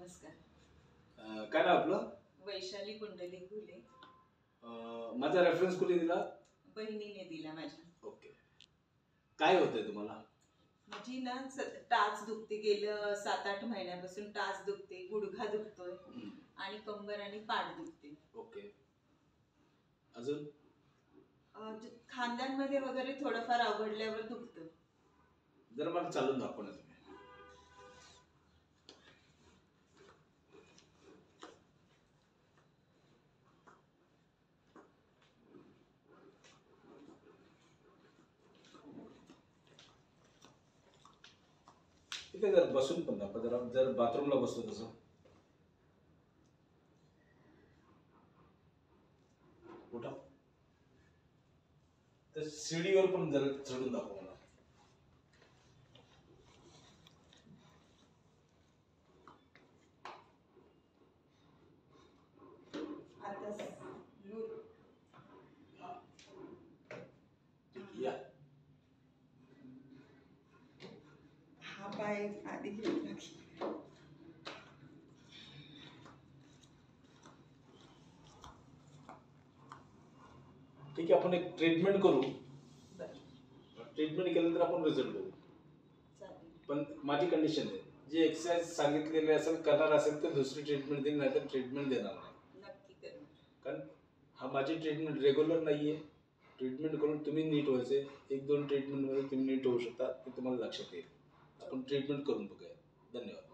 नमस्कार. काय नाव आपलं? वैशाली कुंडली घुले. माझा रेफरन्स कुठे दिला? बहिणीने दिला माझ्या. ओके. काय होतंय तुम्हाला? माझी ना टाच दुखते, गेलं 7-8 महिन्यापासून टाच दुखते, गुडघा दुखतोय आणि कंबर आणि पाठ दुखते. ओके. अजून खांद्यांमध्ये वगैरे थोडंफार आवडल्यावर दुखतं. जरा मला चालून दाखवा ना तुम्ही. ठीक आहे, जरा बसून पण दाखवा. जरा जर बाथरूमला बसतो तसं उठा. तर सीडीवर पण जरा चढून दाखवा मला. आता या. हा पाय आधी घेतला की. ठीक आहे, आपण एक ट्रीटमेंट करू. बरं, ट्रीटमेंट केल्यानंतर आपण रिझल्ट बघू. चालेल. पण माझी कंडिशन आहे, जे एक्सरसाइज सांगितलेले असेल करणार असेल तर दुसरी ट्रीटमेंट देईल, नाही तर ट्रीटमेंट देणार नाही. नक्की करू. कारण हा माझी ट्रीटमेंट रेग्युलर नाही आहे. ट्रीटमेंट करून तुम्ही नीट व्हायचे. 1-2 ट्रीटमेंटमध्ये तुम्ही नीट होऊ शकता, ते तुम्हाला लक्षात येईल. आपण ट्रीटमेंट करून बघूया. धन्यवाद.